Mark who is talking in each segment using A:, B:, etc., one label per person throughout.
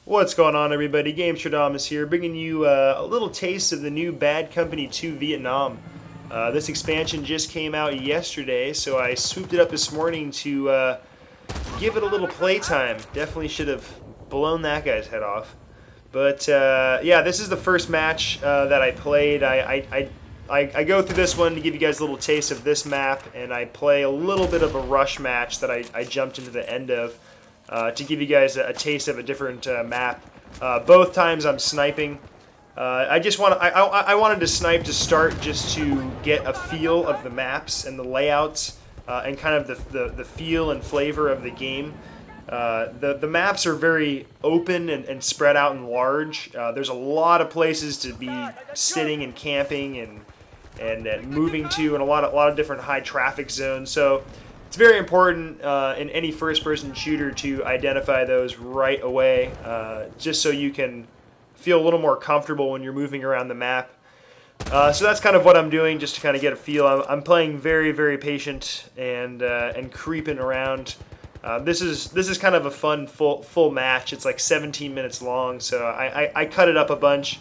A: What's going on, everybody? Gamestradam here, bringing you a little taste of the new Bad Company 2 Vietnam. This expansion just came out yesterday, so I swooped it up this morning to give it a little playtime. Definitely should have blown that guy's head off. But yeah, this is the first match that I played. I go through this one to give you guys a little taste of this map, and I play a little bit of a rush match that I jumped into the end of. To give you guys a taste of a different map. Both times I'm sniping. I wanted to snipe to start just to get a feel of the maps and the layouts and kind of the feel and flavor of the game. The maps are very open and spread out and large. There's a lot of places to be sitting and camping and moving to, and a lot of different high traffic zones. So it's very important in any first-person shooter to identify those right away, just so you can feel a little more comfortable when you're moving around the map. So that's kind of what I'm doing, just to kind of get a feel. I'm playing very, very patient and creeping around. This is kind of a fun full match. It's like 17 minutes long, so I cut it up a bunch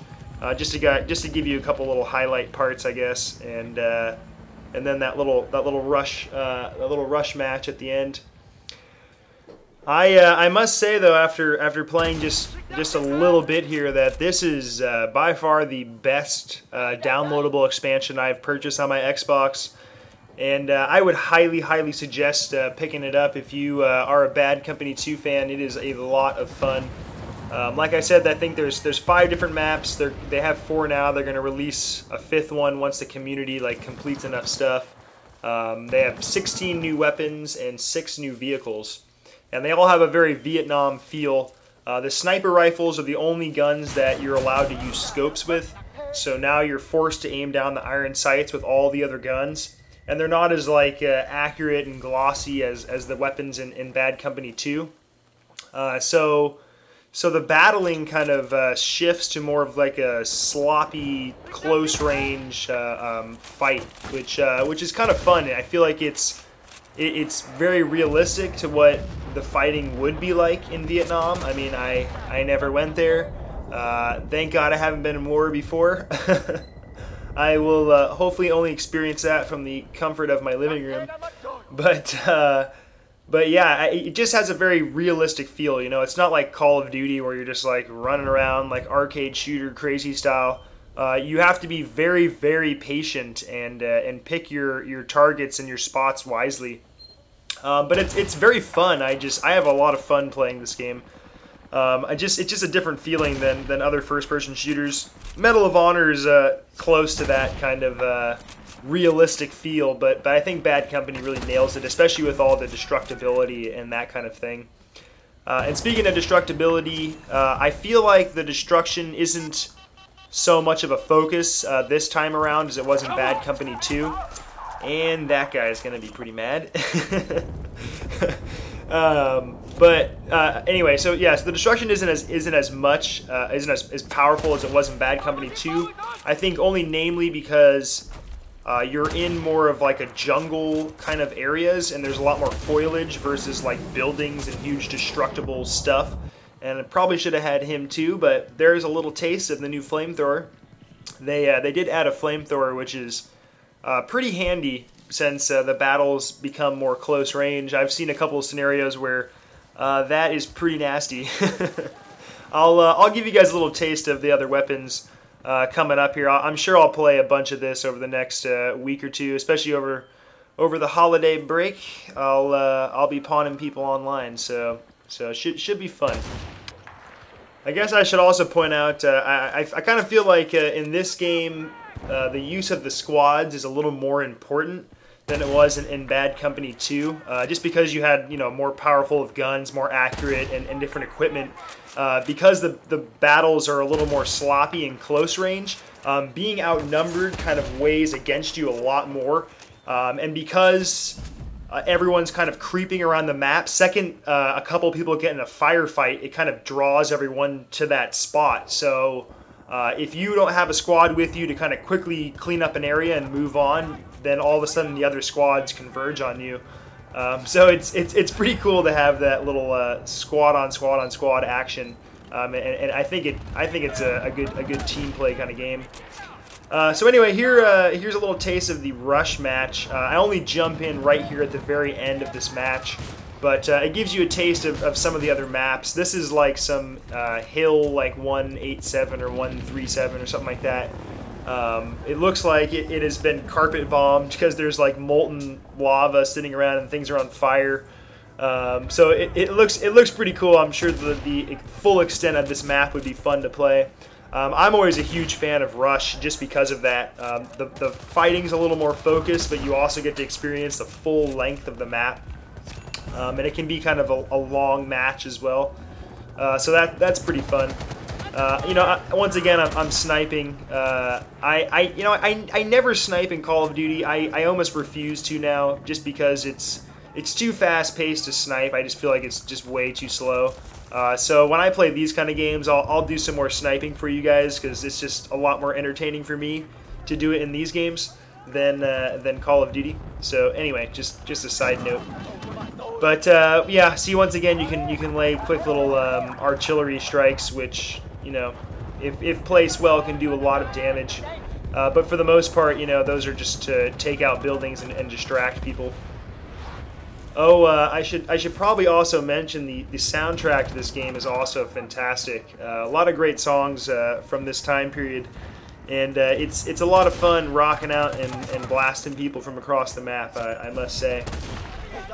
A: just to give you a couple little highlight parts, I guess, and then that little rush match at the end. I must say though, after playing just a little bit here, that this is by far the best downloadable expansion I've purchased on my Xbox, and I would highly suggest picking it up if you are a Bad Company 2 fan. It is a lot of fun. Like I said, I think there's 5 different maps. They have 4 now. They're going to release a 5th one once the community completes enough stuff. They have 16 new weapons and 6 new vehicles, and they all have a very Vietnam feel. The sniper rifles are the only guns that you're allowed to use scopes with, so now you're forced to aim down the iron sights with all the other guns, and they're not as accurate and glossy as the weapons in Bad Company 2. So the battling kind of shifts to more of like a sloppy, close-range fight, which is kind of fun. I feel like it's very realistic to what the fighting would be like in Vietnam. I mean, I never went there. Thank God I haven't been in war before. I will hopefully only experience that from the comfort of my living room. But yeah, it just has a very realistic feel, you know. It's not like Call of Duty where you're just like running around like arcade shooter crazy style. You have to be very, very patient and pick your targets and your spots wisely. But it's very fun. I have a lot of fun playing this game. It's just a different feeling than other first-person shooters. Medal of Honor is close to that kind of realistic feel, but I think Bad Company really nails it, especially with all the destructibility and that kind of thing. And speaking of destructibility, I feel like the destruction isn't so much of a focus this time around as it was in Bad Company 2, and that guy is going to be pretty mad. Anyway, so yes, the destruction isn't as powerful as it was in Bad Company 2. I think only namely because you're in more of like a jungle kind of areas, and there's a lot more foliage versus like buildings and huge destructible stuff. And I probably should have had him too, but there's a little taste of the new flamethrower. They did add a flamethrower, which is pretty handy since the battles become more close range. I've seen a couple of scenarios where that is pretty nasty. I'll give you guys a little taste of the other weapons coming up here. I'm sure I'll play a bunch of this over the next week or two, especially over the holiday break. I'll be pawning people online, so it should be fun. I guess I should also point out I kind of feel like in this game the use of the squads is a little more important than it was in Bad Company 2, just because you had more powerful of guns, more accurate, and different equipment. Because the battles are a little more sloppy and close range, being outnumbered kind of weighs against you a lot more. And because everyone's kind of creeping around the map, second a couple people get in a firefight, it kind of draws everyone to that spot. So if you don't have a squad with you to kind of quickly clean up an area and move on, then all of a sudden the other squads converge on you. So it's pretty cool to have that little squad on squad action and I think it's a good team play kind of game. So anyway, here's a little taste of the rush match. I only jump in right here at the very end of this match, but it gives you a taste of some of the other maps. This is like some hill, like 187 or 137 or something like that. It looks like it has been carpet bombed because there's like molten lava sitting around and things are on fire. So it looks pretty cool. I'm sure the full extent of this map would be fun to play. I'm always a huge fan of Rush just because of that. The fighting's a little more focused, but you also get to experience the full length of the map. And it can be kind of a long match as well. So that's pretty fun. Once again, I'm sniping. I never snipe in Call of Duty. I almost refuse to now, just because it's too fast-paced to snipe. I just feel like it's just way too slow. So when I play these kind of games, I'll do some more sniping for you guys, because it's just a lot more entertaining for me to do it in these games than Call of Duty. So anyway, just a side note. But yeah, see, once again, you can lay quick little artillery strikes, which, if placed well, can do a lot of damage. But for the most part, those are just to take out buildings and distract people. Oh, I should probably also mention the soundtrack to this game is also fantastic. A lot of great songs from this time period, and it's a lot of fun rocking out and blasting people from across the map, I must say.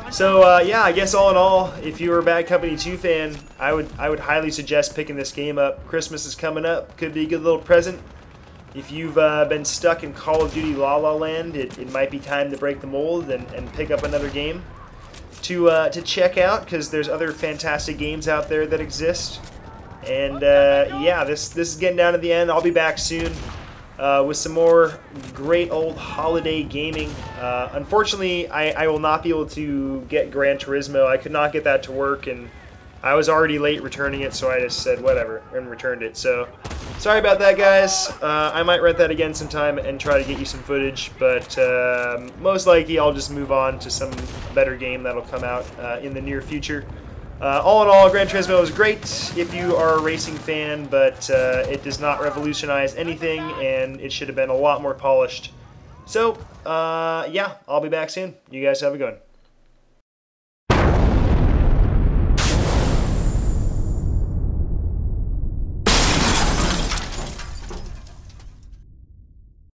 A: So yeah, I guess all in all, if you were a Bad Company 2 fan, I would highly suggest picking this game up. Christmas is coming up, could be a good little present. If you've been stuck in Call of Duty La La Land, it might be time to break the mold and pick up another game to check out, because there's other fantastic games out there that exist. And yeah, this is getting down to the end. I'll be back soon with some more great old holiday gaming. Unfortunately, I will not be able to get Gran Turismo. I could not get that to work, and I was already late returning it, so I just said whatever and returned it. So sorry about that, guys. I might rent that again sometime and try to get you some footage, but most likely I'll just move on to some better game that'll come out in the near future. All in all, Gran Turismo was great if you are a racing fan, but it does not revolutionize anything, and it should have been a lot more polished. So, yeah, I'll be back soon. You guys have a good one.